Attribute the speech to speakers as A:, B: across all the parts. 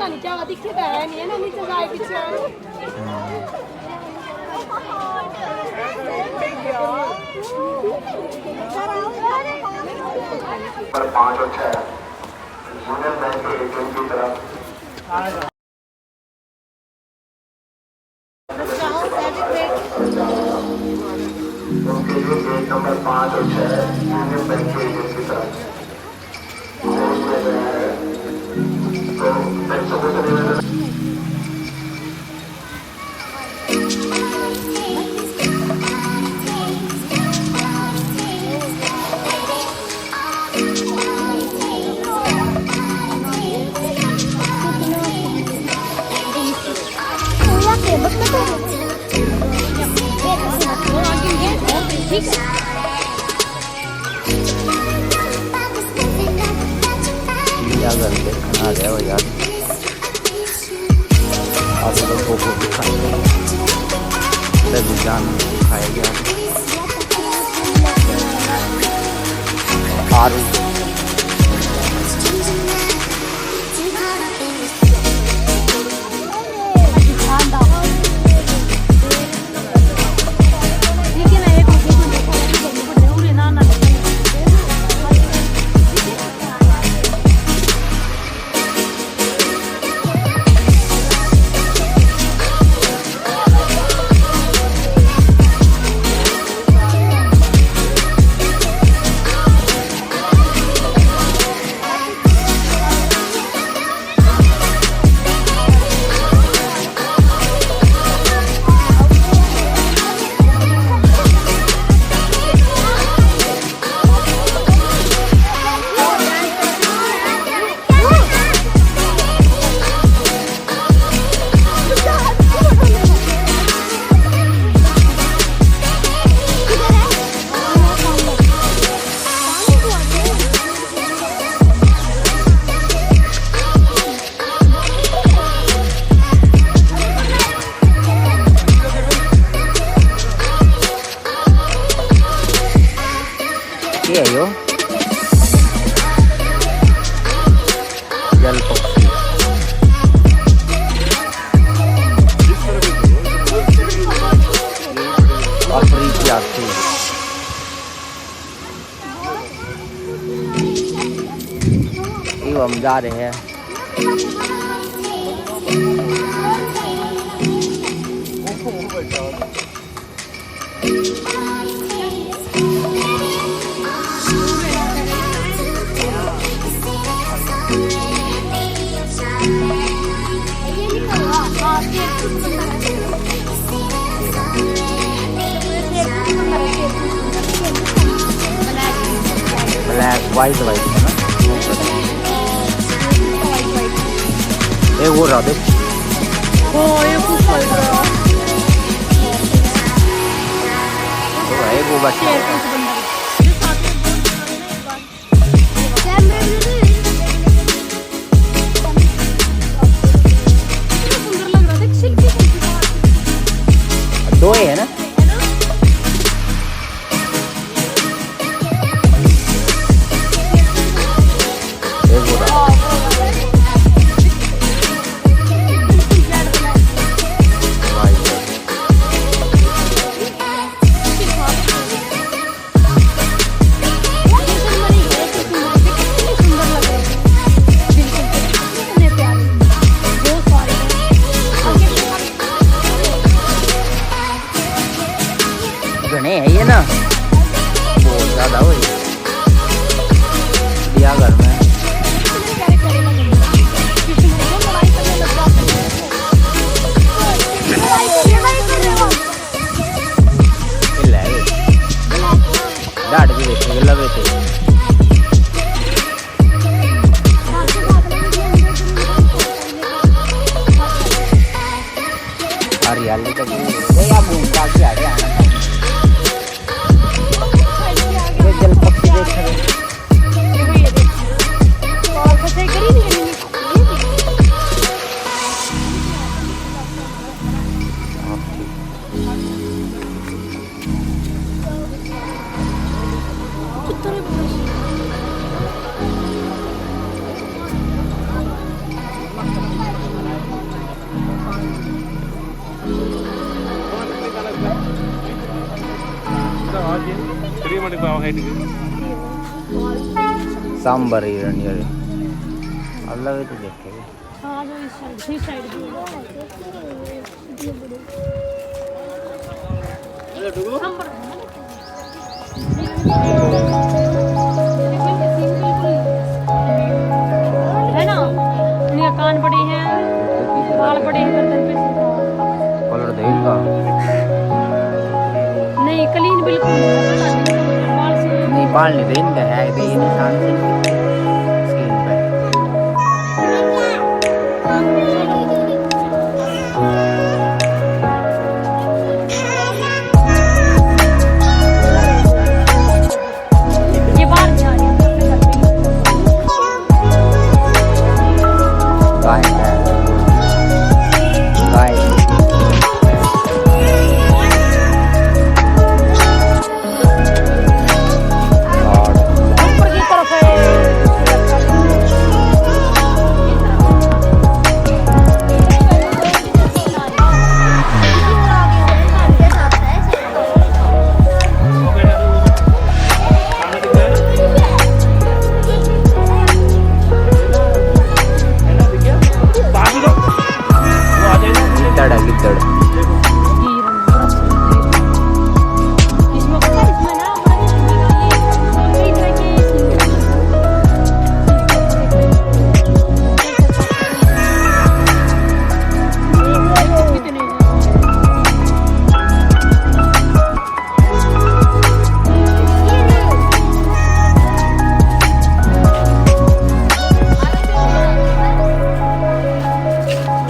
A: नहीं क्या दिखे तो है नहीं है ना नीचे जाए पीछे
B: पर 5 और 6 यूनियन बैंक के एटीएम की तरफ उनके लिए गेट नंबर 5 और 6 यूनियन बैंक के एटीएम की तरफ तो बच्चों को
C: देखना गया यार आप लोगों को दिखाएंगे जान दिखाया गया आरू ये है यो जल पक्षी अफ्रीकी हाथी हम जा रहे हैं ब्लैक वाइट वाइट है ना एक वो रहा देख
A: ये कुछ चल रहा
C: है वो बच्चा दो है ना घने है ये ना बहुत ज्यादा हो दिया घर में डाट भी देखे लगे थे हरियाली का घूमता आ गया जल पक्षी देख रहे सांबर हिरण यार अल्लाह भी तो देखेगा
A: हाँ जो इस साइड भी है ना इनके कान बड़े हैं बाल बड़े हैं गर्दन पे
C: कलर देगा
A: नहीं क्लीन बिल्कुल बाल से
C: नहीं बाल नहीं दे इनका है दे निशान से स्किन पे
A: ये बाल नहीं आ रही है
C: गाय है गाय
A: ऊपर की तरफ है
C: गिद्दड़ है गिद्दड़
A: इसमें पता है इसमें ना कई तरह के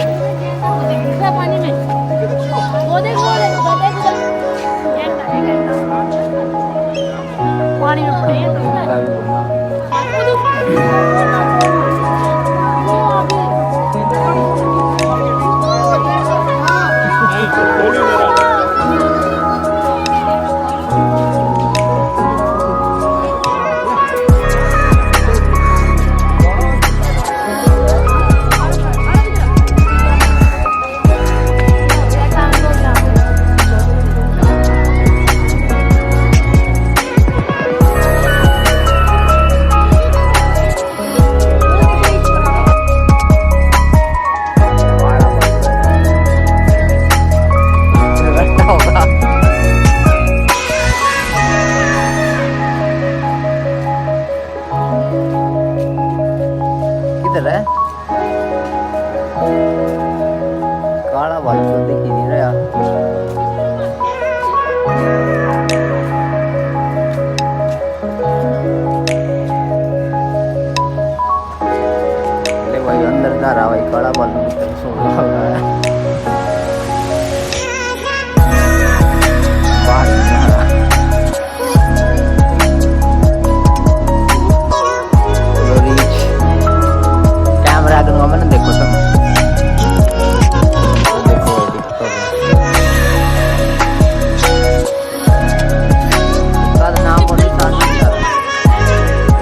A: कितने पानी में वो देख पानी में पड़े हैं
C: किधर है काला बाल तो दिख ही नहीं रहा ले भाई अंदर जा रहा भाई काला बाल की तरफ सो रहा है बाहर नहीं आ रहा कैमरा दूंगा मैंने देखो तुम देखो दिखता है नाम और निशान नहीं आ रहा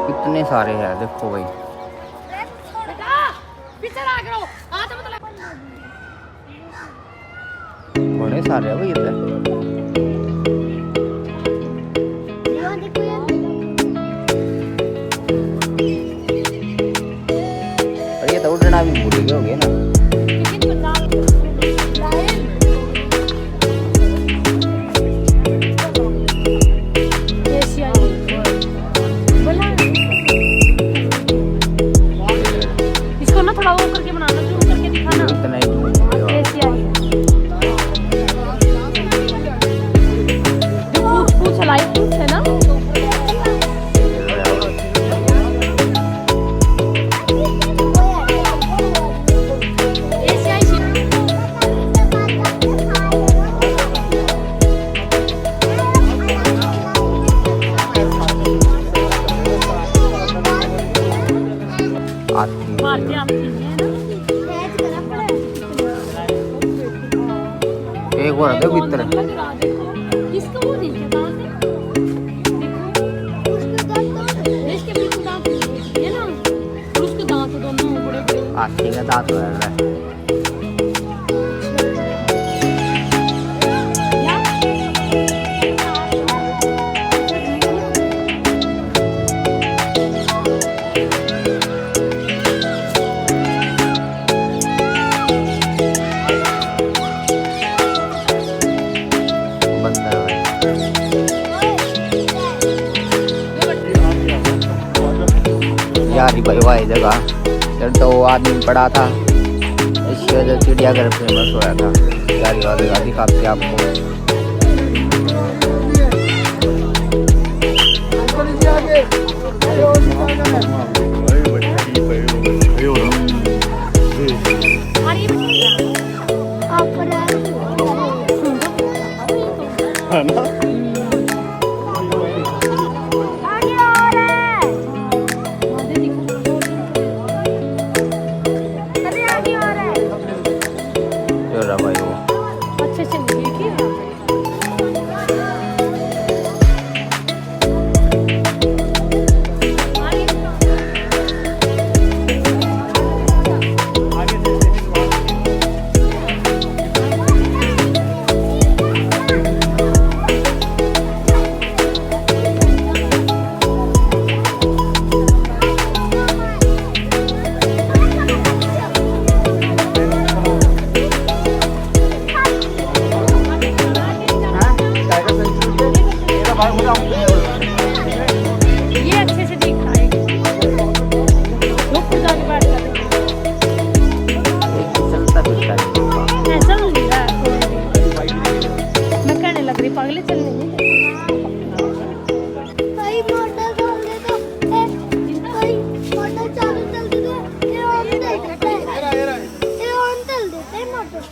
C: कितने सारे हैं देखो भाई बड़े सारे हैं भाई इधर पर ये तो उड़ना भी भूल गए होंगे ना
A: इसको ना थोड़ा वो करके बनाना शुरू करके दिखाना
C: इतना ही भूल गए हो।
A: कैसी आई जो पूछ लाई
C: एक और है भीतर।
A: इसका वो देखिए दांत है। देखो इसके बिल्कुल दांत है ना, और उसके दांत दोनों बड़े बड़े।
C: हाथी का दांत हो रहा है। बंदर भाई यार भाई वही जगह फिर तो वो आदमी पड़ा था, इसकी वजह से चिड़ियाघर फेमस हुआ था। यार वाले जगह दिखाते आपको। भाई वो
A: अच्छे से देखिए। ये अच्छे से दिख रहा है। ऊपर जाके बैठ जाते हैं।
C: चलता फिरता है।
A: ऐसा नहीं रहा है। मैं कहने लग रही पागले चलने में।
D: कई मोटर खोल दे तो कई मोटर चालू चल दे तो ये ऑन चल देते हैं, ये ऑन चल देते हैं मोटर।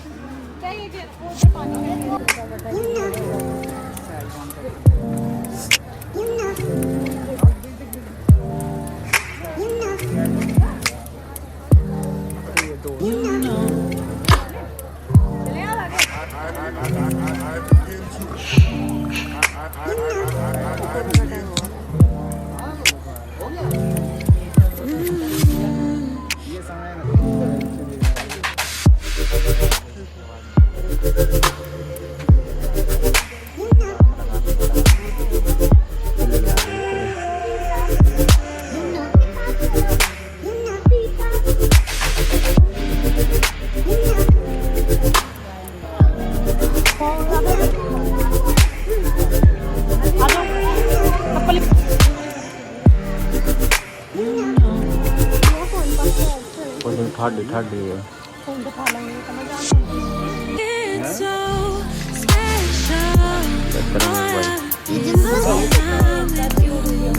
C: ठाडी ठाडी है।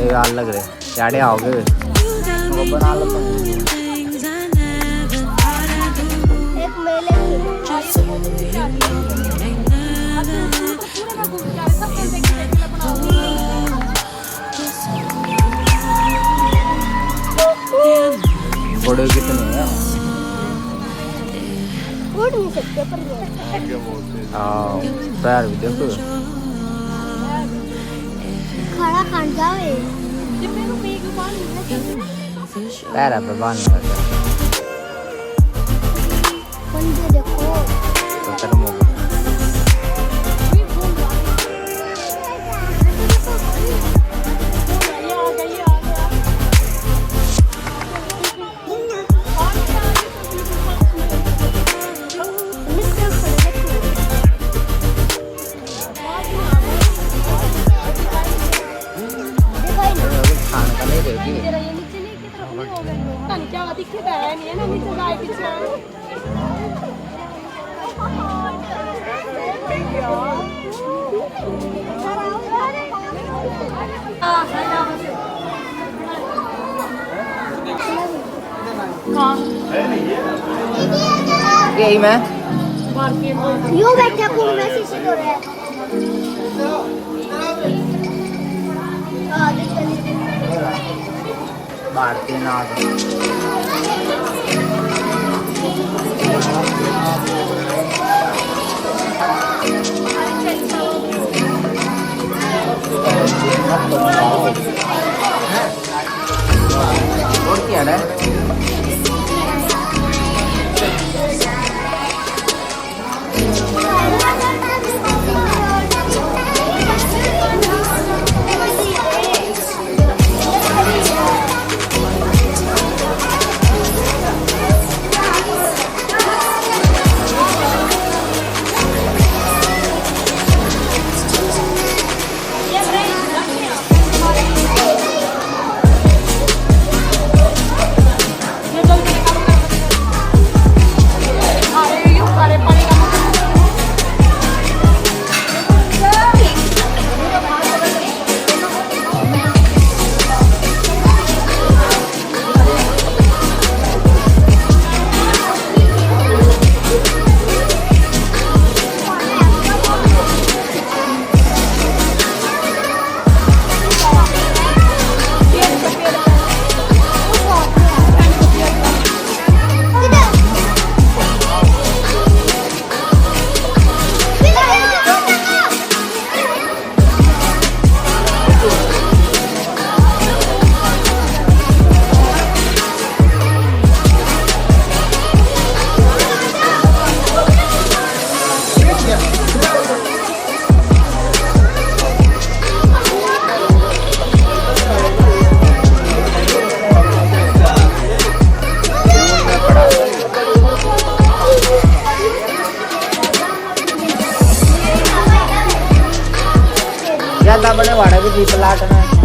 C: यार लग रहे चाड़े आओगे बना लो।
D: एक मेले
C: घोड़े कितने हैं?
D: उड़ नहीं सकते पर
C: हाँ पैर भी देखो।
D: खड़ा खान जाओ ये
C: पैर पे बांधना है।
D: बंदे देखो
C: तो कर्मों को यही मैं
D: यूं बैठा कौन वैसे से हो रहा है।
C: भारतीय नाग लगी थी प्लाट में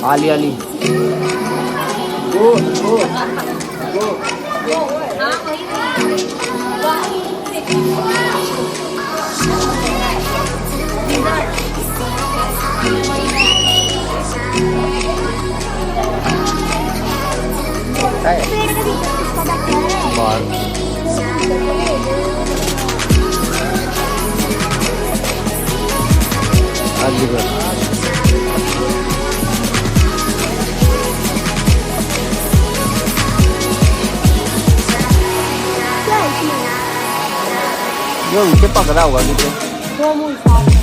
C: आली आली जो नीचे पकड़ा होगा नीचे
A: दो मुंह साफ